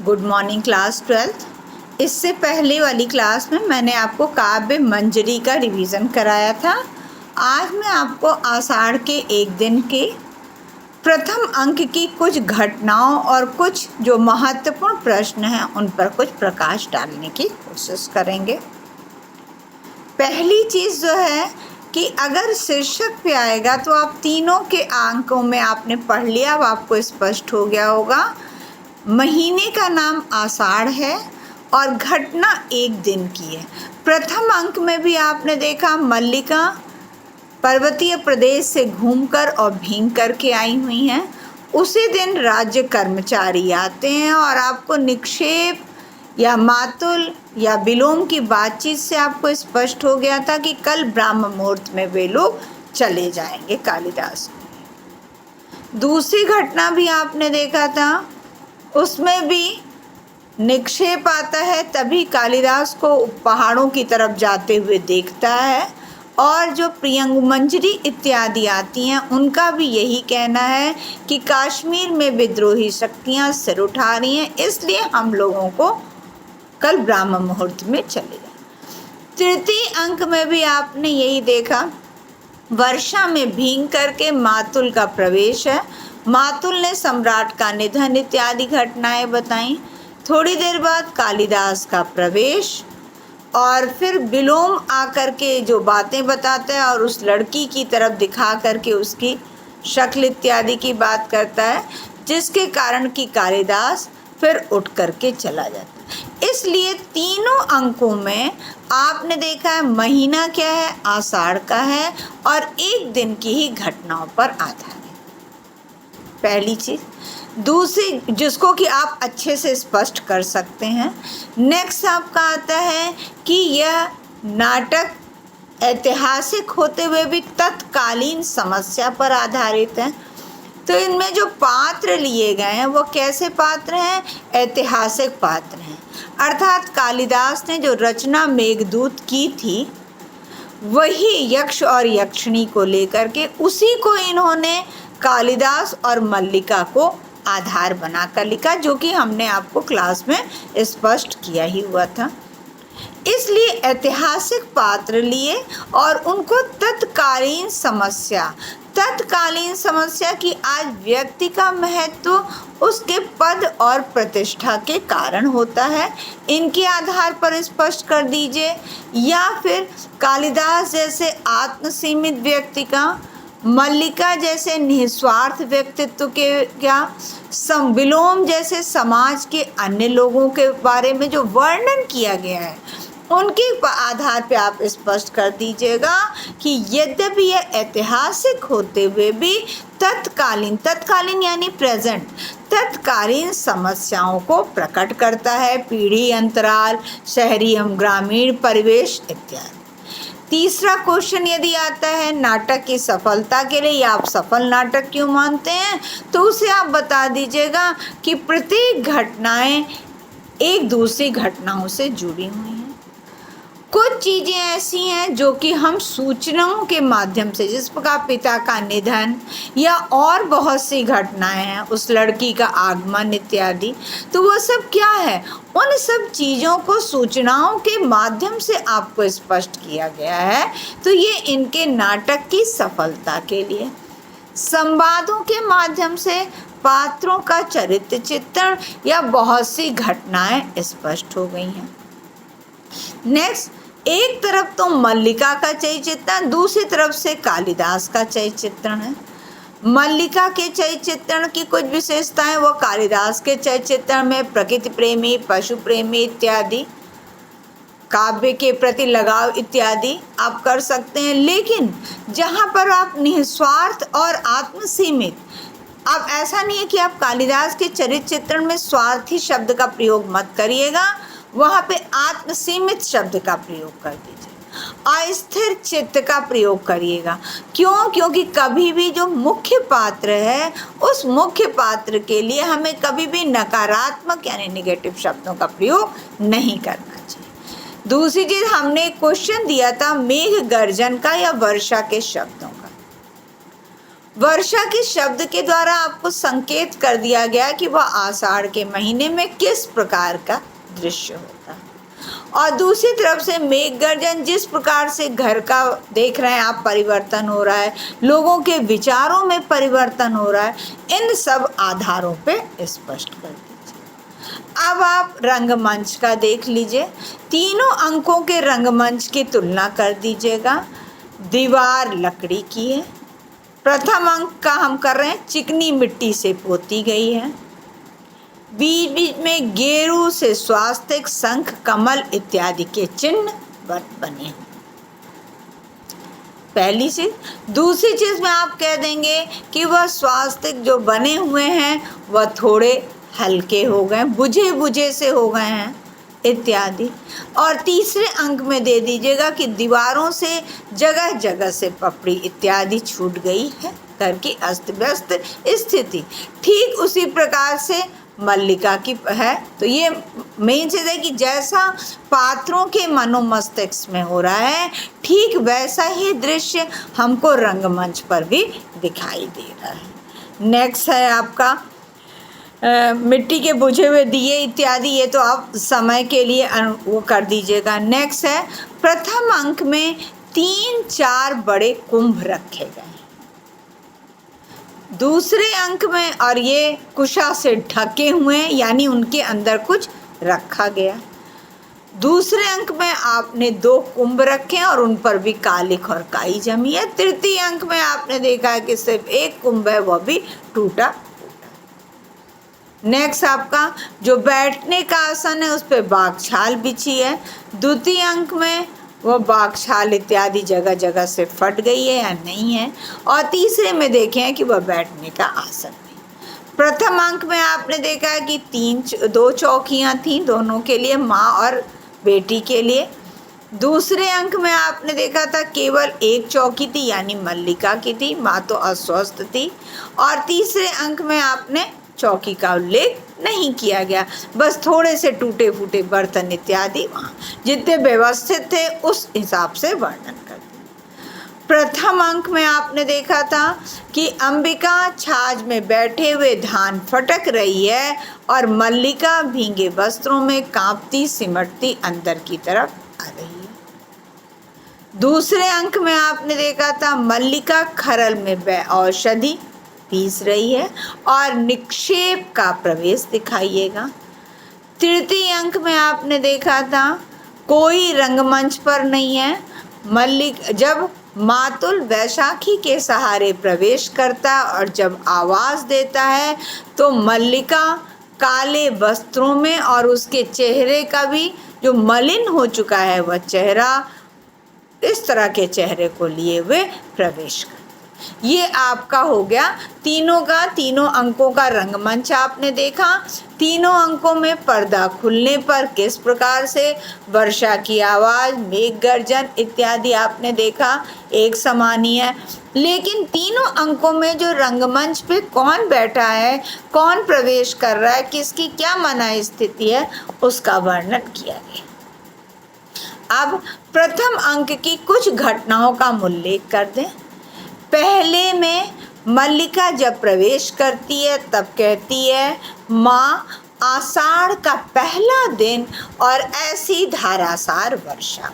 Good morning class 12th। इससे पहले वाली क्लास में मैंने आपको काव्य मंजरी का रिवीजन कराया था। आज मैं आपको आषाढ़ के एक दिन के प्रथम अंक की कुछ घटनाओं और कुछ जो महत्वपूर्ण प्रश्न हैं उन पर कुछ प्रकाश डालने की कोशिश करेंगे। पहली चीज़ जो है कि अगर शीर्षक पे आएगा तो आप तीनों के अंकों में आपने पढ़ लिया, अब आपको स्पष्ट हो गया होगा। महीने का नाम आषाढ़ है और घटना एक दिन की है। प्रथम अंक में भी आपने देखा मल्लिका पर्वतीय प्रदेश से घूमकर और भीग करके आई हुई हैं। उसी दिन राज्य कर्मचारी आते हैं और आपको निक्षेप या मातुल या विलोम की बातचीत से आपको स्पष्ट हो गया था कि कल ब्रह्म मुहूर्त में वे लोग चले जाएंगे कालिदास। दूसरी घटना भी आपने देखा था, उसमें भी निक्षेप आता है, तभी कालिदास को पहाड़ों की तरफ जाते हुए देखता है और जो प्रियंगुमंजरी इत्यादि आती हैं उनका भी यही कहना है कि कश्मीर में विद्रोही शक्तियां सिर उठा रही हैं, इसलिए हम लोगों को कल ब्रह्म मुहूर्त में चले जाए। तृतीय अंक में भी आपने यही देखा, वर्षा में भीग करके मातुल का प्रवेश है, मातुल ने सम्राट का निधन इत्यादि घटनाएं बताई। थोड़ी देर बाद कालिदास का प्रवेश और फिर विलोम आकर के जो बातें बताता है और उस लड़की की तरफ दिखा करके उसकी शक्ल इत्यादि की बात करता है, जिसके कारण कि कालिदास फिर उठ करके चला जाता है। इसलिए तीनों अंकों में आपने देखा है महीना क्या है, आषाढ़ का है और एक दिन की ही घटनाओं पर आधारित। पहली चीज़। दूसरी जिसको कि आप अच्छे से स्पष्ट कर सकते हैं, नेक्स्ट आपका आता है कि यह नाटक ऐतिहासिक होते हुए भी तत्कालीन समस्या पर आधारित है। तो इनमें जो पात्र लिए गए हैं वो कैसे पात्र हैं? ऐतिहासिक पात्र हैं। अर्थात कालिदास ने जो रचना मेघदूत की थी वही यक्ष और यक्षिणी को लेकर के उसी को इन्होंने कालिदास और मल्लिका को आधार बनाकर लिखा, जो कि हमने आपको क्लास में स्पष्ट किया ही हुआ था। इसलिए ऐतिहासिक पात्र लिए और उनको तत्कालीन समस्या की आज व्यक्ति का महत्व उसके पद और प्रतिष्ठा के कारण होता है, इनके आधार पर स्पष्ट कर दीजिए। या फिर कालिदास जैसे आत्मसीमित व्यक्ति का, मल्लिका जैसे निस्वार्थ व्यक्तित्व के विलोम जैसे समाज के अन्य लोगों के बारे में जो वर्णन किया गया है उनके आधार पे आप स्पष्ट कर दीजिएगा कि यद्यपि यह ऐतिहासिक होते हुए भी तत्कालीन यानी प्रेजेंट तत्कालीन समस्याओं को प्रकट करता है, पीढ़ी अंतराल, शहरी एवं ग्रामीण परिवेश इत्यादि। तीसरा क्वेश्चन यदि आता है नाटक की सफलता के लिए या आप सफल नाटक क्यों मानते हैं, तो उसे आप बता दीजिएगा कि प्रत्येक घटनाएं एक दूसरी घटनाओं से जुड़ी हुई हैं। कुछ चीज़ें ऐसी हैं जो कि हम सूचनाओं के माध्यम से, जिस प्रकार पिता का निधन या और बहुत सी घटनाएं हैं, उस लड़की का आगमन इत्यादि, तो वो सब क्या है, उन सब चीज़ों को सूचनाओं के माध्यम से आपको स्पष्ट किया गया है। तो ये इनके नाटक की सफलता के लिए संवादों के माध्यम से पात्रों का चरित्र चित्रण या बहुत सी घटनाएं स्पष्ट हो गई हैं। नेक्स्ट, एक तरफ तो मल्लिका का चरित्र चित्रण, दूसरी तरफ से कालिदास का चरित्र चित्रण है। मल्लिका के चरित्र चित्रण की कुछ विशेषताएं वो कालिदास के चरित्र चित्रण में प्रकृति प्रेमी, पशु प्रेमी इत्यादि, काव्य के प्रति लगाव इत्यादि आप कर सकते हैं। लेकिन जहाँ पर आप निस्वार्थ और आत्मसीमित, अब ऐसा नहीं है कि आप कालिदास के चरित्र चित्रण में स्वार्थी शब्द का प्रयोग मत करिएगा, वहाँ पे आत्मसीमित शब्द का प्रयोग कर दीजिए, अस्थिर चित्त का प्रयोग करिएगा। क्यों? क्योंकि कभी भी जो मुख्य पात्र है उस मुख्य पात्र के लिए हमें कभी भी नकारात्मक यानी नेगेटिव शब्दों का प्रयोग नहीं करना चाहिए। दूसरी चीज़, हमने क्वेश्चन दिया था मेघ गर्जन का या वर्षा के शब्दों का। वर्षा के शब्द के द्वारा आपको संकेत कर दिया गया कि वह आषाढ़ के महीने में किस प्रकार का दृश्य होता है। और दूसरी तरफ से मेघ गर्जन, जिस प्रकार से घर का देख रहे हैं आप परिवर्तन हो रहा है, लोगों के विचारों में परिवर्तन हो रहा है, इन सब आधारों पे स्पष्ट कर दीजिए। अब आप रंगमंच का देख लीजिए। तीनों अंकों के रंगमंच की तुलना कर दीजिएगा। दीवार लकड़ी की है। प्रथम अंक का हम कर रहे हैं, चिकनी मिट्टी से पोती गई है। बीच बीच में गेरू से स्वास्तिक, शंख, कमल इत्यादि के चिन्ह बने हैं। पहली चीज। दूसरी चीज में आप कह देंगे कि वह स्वास्तिक जो बने हुए हैं वह थोड़े हल्के हो गए, बुझे बुझे से हो गए हैं इत्यादि। और तीसरे अंक में दे दीजिएगा कि दीवारों से जगह जगह से पपड़ी इत्यादि छूट गई है, घर की अस्त व्यस्त स्थिति। ठीक उसी प्रकार से मल्लिका की है। तो ये मेन चीज़ है कि जैसा पात्रों के मनोमस्तिष्क में हो रहा है, ठीक वैसा ही दृश्य हमको रंगमंच पर भी दिखाई दे रहा है। नेक्स्ट है आपका मिट्टी के बुझे हुए दिए इत्यादि। ये तो आप समय के लिए वो कर दीजिएगा। नेक्स्ट है, प्रथम अंक में 3-4 बड़े कुंभ रखे गए। दूसरे अंक में, और ये कुशा से ढके हुए हैं, यानी उनके अंदर कुछ रखा गया। दूसरे अंक में आपने 2 कुंभ रखे और उन पर भी कालिख और काई जमी है। तृतीय अंक में आपने देखा है कि सिर्फ 1 कुंभ है, वह भी टूटा। नेक्स्ट आपका जो बैठने का आसन है उस पर बागछाल बिछी है। द्वितीय अंक में वो बागछाल इत्यादि जगह जगह से फट गई है या नहीं है। और तीसरे में देखें कि वह बैठने का आसन है। प्रथम अंक में आपने देखा है कि 2 चौकियाँ थीं, दोनों के लिए, माँ और बेटी के लिए। दूसरे अंक में आपने देखा था केवल 1 चौकी थी, यानी मल्लिका की थी, माँ तो अस्वस्थ थी। और तीसरे अंक में आपने चौकी का उल्लेख नहीं किया गया, बस थोड़े से टूटे फूटे बर्तन इत्यादि वहाँ जितने व्यवस्थित थे उस हिसाब से वर्णन कर दिया। प्रथम अंक में आपने देखा था कि अंबिका छाछ में बैठे हुए धान फटक रही है और मल्लिका भींगे वस्त्रों में कांपती सिमटती अंदर की तरफ आ रही है। दूसरे अंक में आपने देखा था मल्लिका खरल में औषधि पीस रही है और निक्षेप का प्रवेश दिखाइएगा। तृतीय अंक में आपने देखा था कोई रंगमंच पर नहीं है। जब मातुल वैशाखी के सहारे प्रवेश करता और जब आवाज़ देता है तो मल्लिका काले वस्त्रों में और उसके चेहरे का भी जो मलिन हो चुका है वह चेहरा, इस तरह के चेहरे को लिए हुए प्रवेश करता। ये आपका हो गया तीनों अंकों का रंगमंच आपने देखा। तीनों अंकों में पर्दा खुलने पर किस प्रकार से वर्षा की आवाज़, मेघ गर्जन इत्यादि आपने देखा, एक समान ही है। लेकिन तीनों अंकों में जो रंगमंच पे कौन बैठा है, कौन प्रवेश कर रहा है, किसकी क्या मना स्थिति है, उसका वर्णन किया गया। अब प्रथम अंक की कुछ घटनाओं का उल्लेख कर दें। पहले में मल्लिका जब प्रवेश करती है तब कहती है, माँ आषाढ़ का पहला दिन और ऐसी धारासार वर्षा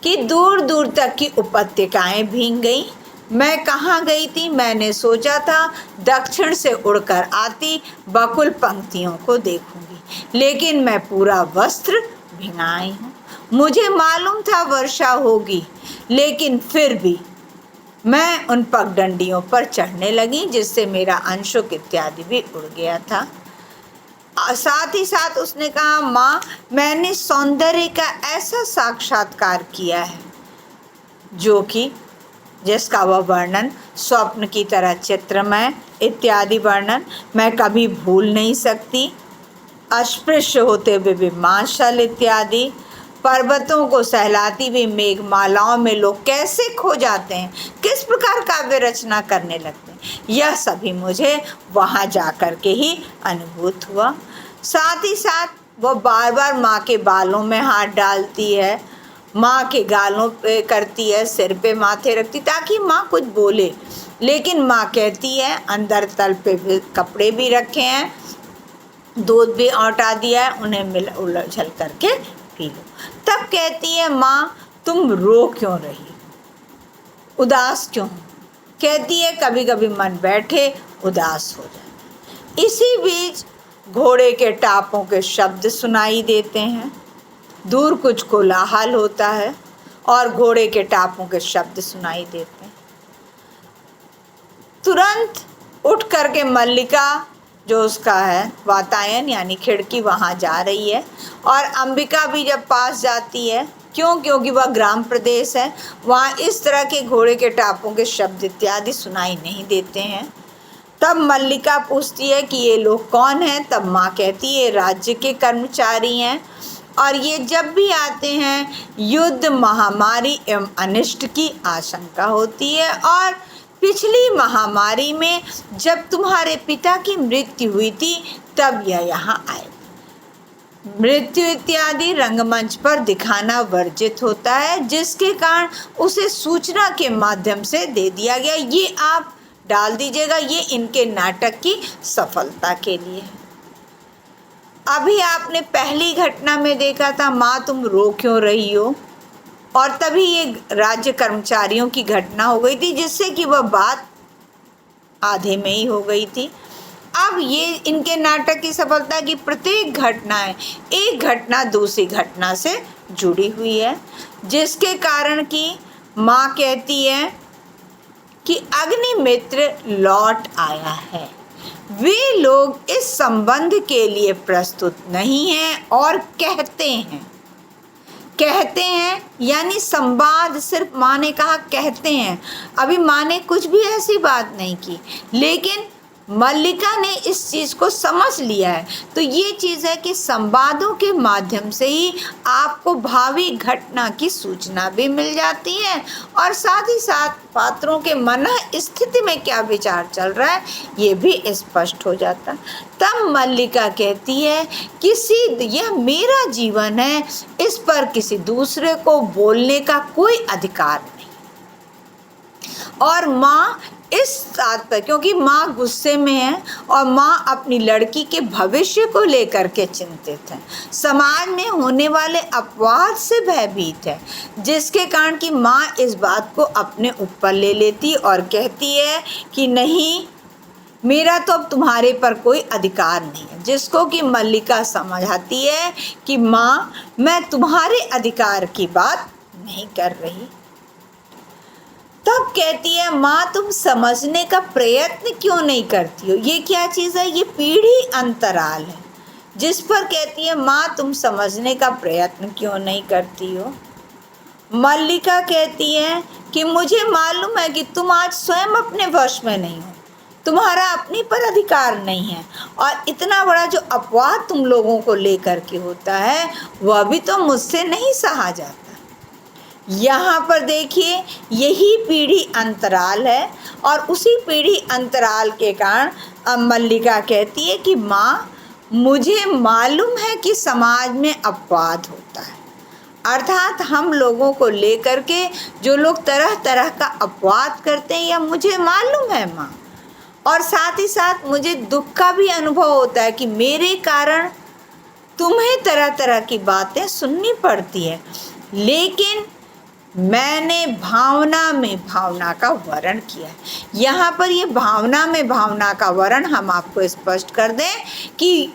कि दूर दूर तक की उपत्यकाएं भीग गई। मैं कहाँ गई थी? मैंने सोचा था दक्षिण से उड़कर आती बकुल पंक्तियों को देखूंगी, लेकिन मैं पूरा वस्त्र भिंगाई हूँ। मुझे मालूम था वर्षा होगी, लेकिन फिर भी मैं उन पगडंडियों पर चढ़ने लगी जिससे मेरा अंशुक इत्यादि भी उड़ गया था। साथ ही साथ उसने कहा, माँ मैंने सौंदर्य का ऐसा साक्षात्कार किया है जो कि जिसका वह वर्णन स्वप्न की तरह चित्रमय इत्यादि वर्णन मैं कभी भूल नहीं सकती। अस्पृश्य होते हुए भी माशल इत्यादि, पर्वतों को सहलाती हुई मेघमालाओं में लोग कैसे खो जाते हैं, किस प्रकार काव्य रचना करने लगते हैं, यह सभी मुझे वहाँ जाकर के ही अनुभूत हुआ। साथ ही साथ वो बार बार माँ के बालों में हाथ डालती है माँ के गालों पे करती है, सिर पे माथे रखती ताकि माँ कुछ बोले, लेकिन माँ कहती है अंदर तल पे भी कपड़े भी रखे हैं, दूध भी औटा दिया है, उन्हें मिल उलझल करके पी लो। तब कहती है माँ तुम रो क्यों रही, उदास क्यों? कहती है कभी कभी मन बैठे उदास हो जाए। इसी बीच घोड़े के टापों के शब्द सुनाई देते हैं। दूर कुछ कोलाहल होता है और घोड़े के टापों के शब्द सुनाई देते हैं। तुरंत उठ करके मल्लिका जो उसका है वातायन यानी खिड़की, वहाँ जा रही है। और अंबिका भी जब पास जाती है, क्योंकि वह ग्राम प्रदेश है, वहाँ इस तरह के घोड़े के टापों के शब्द इत्यादि सुनाई नहीं देते हैं। तब मल्लिका पूछती है कि ये लोग कौन हैं? तब माँ कहती है राज्य के कर्मचारी हैं और ये जब भी आते हैं युद्ध, महामारी एवं अनिष्ट की आशंका होती है। और पिछली महामारी में जब तुम्हारे पिता की मृत्यु हुई थी तब यह यहाँ आए। मृत्यु इत्यादि रंगमंच पर दिखाना वर्जित होता है, जिसके कारण उसे सूचना के माध्यम से दे दिया गया। ये आप डाल दीजिएगा, ये इनके नाटक की सफलता के लिए है। अभी आपने पहली घटना में देखा था माँ तुम रो क्यों रही हो, और तभी ये राज्य कर्मचारियों की घटना हो गई थी, जिससे कि वह बात आधे में ही हो गई थी। अब ये इनके नाटक की सफलता की प्रत्येक घटना है, एक घटना दूसरी घटना से जुड़ी हुई है, जिसके कारण कि माँ कहती है कि अग्निमित्र लौट आया है। वे लोग इस संबंध के लिए प्रस्तुत नहीं हैं और कहते हैं यानी संवाद, सिर्फ माँ ने कहा कहते हैं। अभी माँ ने कुछ भी ऐसी बात नहीं की, लेकिन मल्लिका ने इस चीज़ को समझ लिया है। तो ये चीज़ है कि संवादों के माध्यम से ही आपको भावी घटना की सूचना भी मिल जाती है और साथ ही साथ पात्रों के मन स्थिति में क्या विचार चल रहा है ये भी स्पष्ट हो जाता। तब मल्लिका कहती है यह मेरा जीवन है, इस पर किसी दूसरे को बोलने का कोई अधिकार नहीं। और माँ इस बात पर, क्योंकि माँ गुस्से में है और माँ अपनी लड़की के भविष्य को लेकर के चिंतित है, समाज में होने वाले अपवाद से भयभीत है, जिसके कारण कि माँ इस बात को अपने ऊपर ले लेती और कहती है कि नहीं, मेरा तो अब तुम्हारे पर कोई अधिकार नहीं है। जिसको कि मल्लिका समझाती है कि माँ मैं तुम्हारे अधिकार की बात नहीं कर रही। तब कहती है माँ तुम समझने का प्रयत्न क्यों नहीं करती हो? ये क्या चीज़ है? ये पीढ़ी अंतराल है, जिस पर कहती है माँ तुम समझने का प्रयत्न क्यों नहीं करती हो। मल्लिका कहती है कि मुझे मालूम है कि तुम आज स्वयं अपने वश में नहीं हो, तुम्हारा अपने पर अधिकार नहीं है, और इतना बड़ा जो अपवाद तुम लोगों को लेकर के होता है वह भी तो मुझसे नहीं सहा जाता। यहाँ पर देखिए यही पीढ़ी अंतराल है, और उसी पीढ़ी अंतराल के कारण मल्लिका कहती है कि माँ मुझे मालूम है कि समाज में अपवाद होता है, अर्थात हम लोगों को लेकर के जो लोग तरह तरह का अपवाद करते हैं यह मुझे मालूम है माँ। और साथ ही साथ मुझे दुख का भी अनुभव होता है कि मेरे कारण तुम्हें तरह तरह की बातें सुननी पड़ती है, लेकिन मैंने भावना में भावना का वर्ण किया है। यहाँ पर ये भावना में भावना का वर्ण हम आपको स्पष्ट कर दें कि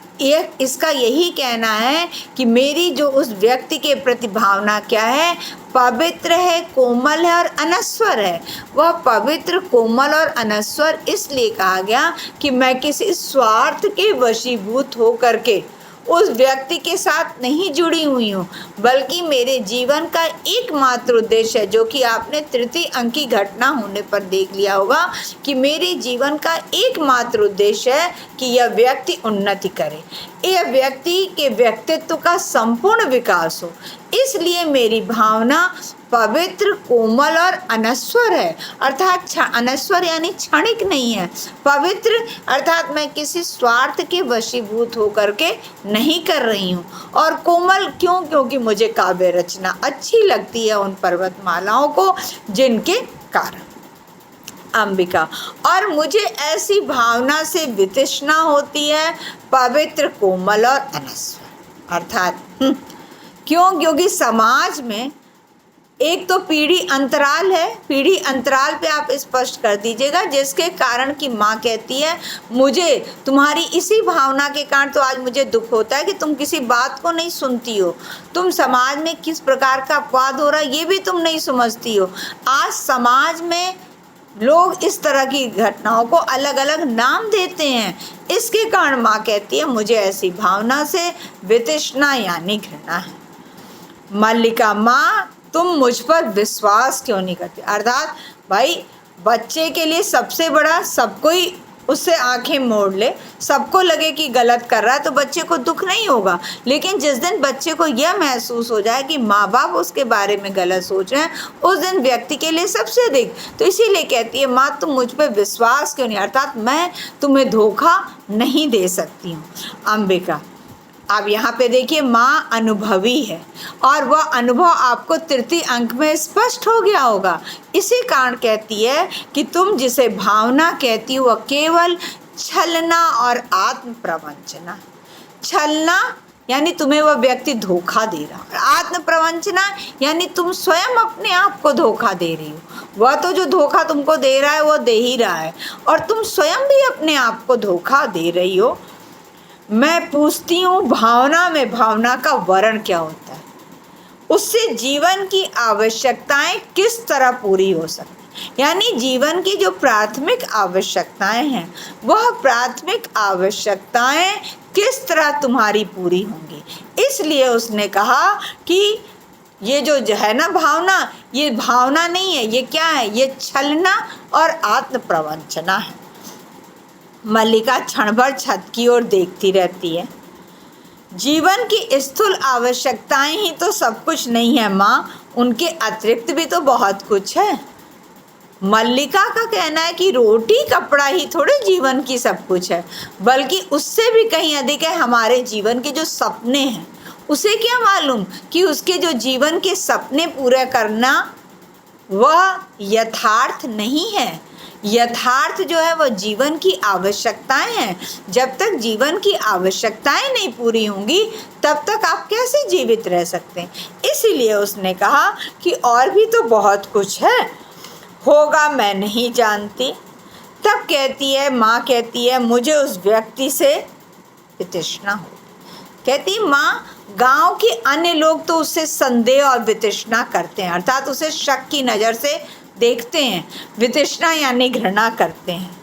इसका यही कहना है कि मेरी जो उस व्यक्ति के प्रति भावना क्या है, पवित्र है, कोमल है और अनश्वर है। वह पवित्र, कोमल और अनश्वर इसलिए कहा गया कि मैं किसी स्वार्थ के वशीभूत होकर के उस व्यक्ति के साथ नहीं जुड़ी हुई हूँ, बल्कि मेरे जीवन का एकमात्र उद्देश्य है, जो कि आपने तृतीय अंक की घटना होने पर देख लिया होगा कि मेरे जीवन का एकमात्र उद्देश्य है कि यह व्यक्ति उन्नति करे, यह व्यक्ति के व्यक्तित्व का संपूर्ण विकास हो, इसलिए मेरी भावना पवित्र, कोमल और अनश्वर है। अर्थात अनश्वर यानी क्षणिक नहीं है। पवित्र अर्थात मैं किसी स्वार्थ के वशीभूत होकर के नहीं कर रही हूँ। और कोमल क्यों? क्योंकि मुझे काव्य रचना अच्छी लगती है उन पर्वतमालाओं को जिनके कारण। अंबिका, और मुझे ऐसी भावना से वितृष्णा होती है, पवित्र, कोमल और अनश्वर। अर्थात क्यों? क्योंकि समाज में एक तो पीढ़ी अंतराल है, पीढ़ी अंतराल पे आप स्पष्ट कर दीजिएगा, जिसके कारण कि माँ कहती है मुझे तुम्हारी इसी भावना के कारण तो आज मुझे दुख होता है कि तुम किसी बात को नहीं सुनती हो, तुम समाज में किस प्रकार का अपवाद हो रहा है ये भी तुम नहीं समझती हो। आज समाज में लोग इस तरह की घटनाओं को अलग अलग नाम देते हैं, इसके कारण माँ कहती है मुझे ऐसी भावना से वितृष्णा यानी घृणा है। मल्लिका, माँ तुम मुझ पर विश्वास क्यों नहीं करती? अर्थात भाई बच्चे के लिए सबसे बड़ा, सब कोई उससे आंखें मोड़ ले, सबको लगे कि गलत कर रहा है तो बच्चे को दुख नहीं होगा, लेकिन जिस दिन बच्चे को यह महसूस हो जाए कि माँ बाप उसके बारे में गलत सोच रहे हैं, उस दिन व्यक्ति के लिए सबसे अधिक। तो इसीलिए कहती है माँ तुम मुझ पर विश्वास क्यों नहीं, अर्थात मैं तुम्हें धोखा नहीं दे सकती हूँ। अंबिका, अब यहाँ पे देखिए माँ अनुभवी है और वह अनुभव आपको तृतीय अंक में स्पष्ट हो गया होगा। इसी कारण कहती है कि तुम जिसे भावना कहती हो वह केवल छलना और आत्म प्रवंचना। छलना यानी तुम्हें वह व्यक्ति धोखा दे रहा है, आत्म प्रवंचना यानी तुम स्वयं अपने आप को धोखा दे रही हो। वह तो जो धोखा तुमको दे रहा है वो दे ही रहा है और तुम स्वयं भी अपने आप को धोखा दे रही हो। मैं पूछती हूँ भावना में भावना का वर्ण क्या होता है, उससे जीवन की आवश्यकताएं किस तरह पूरी हो सकती, यानी जीवन की जो प्राथमिक आवश्यकताएं हैं वह प्राथमिक आवश्यकताएं किस तरह तुम्हारी पूरी होंगी। इसलिए उसने कहा कि ये जो है ना भावना, ये भावना नहीं है, ये क्या है, ये छलना और आत्म प्रवंचना है। मल्लिका क्षण भर छत की ओर देखती रहती है। जीवन की स्थूल आवश्यकताएं ही तो सब कुछ नहीं है माँ, उनके अतिरिक्त भी तो बहुत कुछ है। मल्लिका का कहना है कि रोटी कपड़ा ही थोड़े जीवन की सब कुछ है, बल्कि उससे भी कहीं अधिक है हमारे जीवन के जो सपने हैं। उसे क्या मालूम कि उसके जो जीवन के सपने पूरे करना वह यथार्थ नहीं है। यथार्थ जो है वह जीवन की आवश्यकताएं हैं। जब तक जीवन की आवश्यकताएं नहीं पूरी होंगी तब तक आप कैसे जीवित रह सकते हैं। इसीलिए उसने कहा कि और भी तो बहुत कुछ है, होगा मैं नहीं जानती। तब कहती है माँ कहती है मुझे उस व्यक्ति से वितृष्णा हो। कहती माँ गांव के अन्य लोग तो उससे संदेह और वितृष्णा करते हैं, अर्थात उसे शक की नज़र से देखते हैं, वितृष्णा यानी घृणा करते हैं।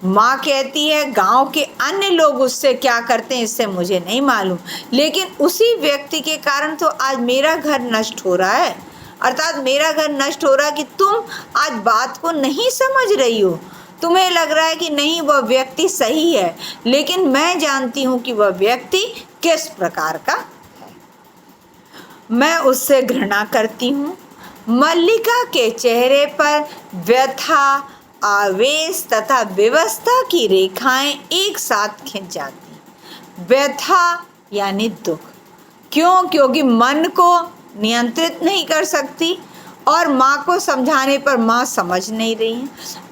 माँ कहती है गांव के अन्य लोग उससे क्या करते हैं इससे मुझे नहीं मालूम, लेकिन उसी व्यक्ति के कारण तो आज मेरा घर नष्ट हो रहा है। अर्थात मेरा घर नष्ट हो रहा है कि तुम आज बात को नहीं समझ रही हो। तुम्हें लग रहा है कि नहीं वह व्यक्ति सही है, लेकिन मैं जानती हूँ कि वह व्यक्ति किस प्रकार का है। मैं उससे घृणा करती हूँ। मल्लिका के चेहरे पर व्यथा, आवेश तथा विवशता की रेखाएं एक साथ खिंच जाती। व्यथा यानी दुख। क्यों? क्योंकि मन को नियंत्रित नहीं कर सकती और माँ को समझाने पर माँ समझ नहीं रही है।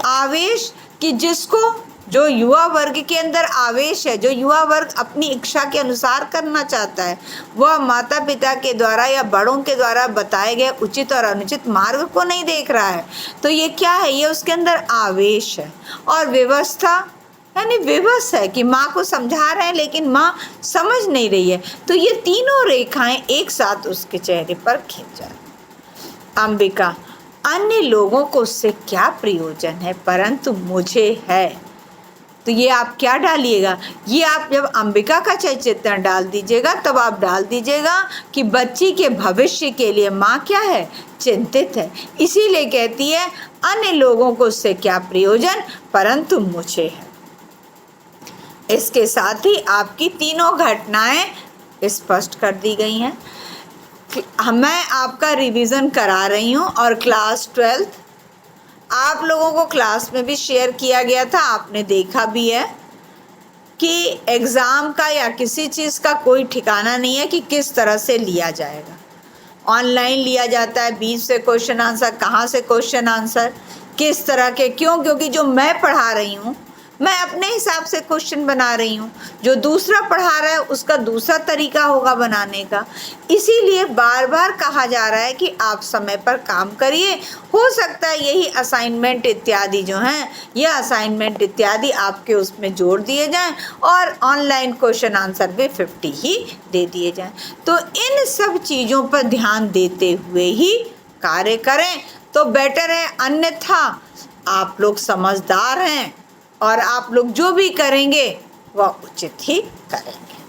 आवेश कि जिसको जो युवा वर्ग के अंदर आवेश है, जो युवा वर्ग अपनी इच्छा के अनुसार करना चाहता है, वह माता पिता के द्वारा या बड़ों के द्वारा बताए गए उचित और अनुचित मार्ग को नहीं देख रहा है। तो ये क्या है? ये उसके अंदर आवेश है। और व्यवस्था यानी विवश है कि माँ को समझा रहे हैं लेकिन माँ समझ नहीं रही है। तो ये तीनों रेखाएं एक साथ उसके चेहरे पर खिंच जाती। अंबिका, अन्य लोगों को उससे क्या प्रयोजन है, परंतु मुझे है। तो ये आप क्या डालिएगा? ये आप जब अंबिका का चरित्र डाल दीजिएगा तब आप डाल दीजिएगा कि बच्ची के भविष्य के लिए माँ क्या है? चिंतित है। इसीलिए कहती है अन्य लोगों को उससे क्या प्रयोजन, परंतु मुझे है। इसके साथ ही आपकी तीनों घटनाएं स्पष्ट कर दी गई हैं। मैं आपका रिवीजन करा रही हूँ और क्लास 12th आप लोगों को क्लास में भी शेयर किया गया था, आपने देखा भी है कि एग्ज़ाम का या किसी चीज़ का कोई ठिकाना नहीं है कि किस तरह से लिया जाएगा। ऑनलाइन लिया जाता है, बीच से क्वेश्चन आंसर, कहाँ से क्वेश्चन आंसर, किस तरह के, क्यों, क्योंकि जो मैं पढ़ा रही हूँ मैं अपने हिसाब से क्वेश्चन बना रही हूँ, जो दूसरा पढ़ा रहा है उसका दूसरा तरीका होगा बनाने का। इसीलिए बार बार कहा जा रहा है कि आप समय पर काम करिए। हो सकता है यही असाइनमेंट इत्यादि जो हैं, ये असाइनमेंट इत्यादि आपके उसमें जोड़ दिए जाएं और ऑनलाइन क्वेश्चन आंसर भी 50 ही दे दिए जाएं। तो इन सब चीज़ों पर ध्यान देते हुए ही कार्य करें तो बेटर है, अन्यथा आप लोग समझदार हैं और आप लोग जो भी करेंगे वह उचित ही करेंगे।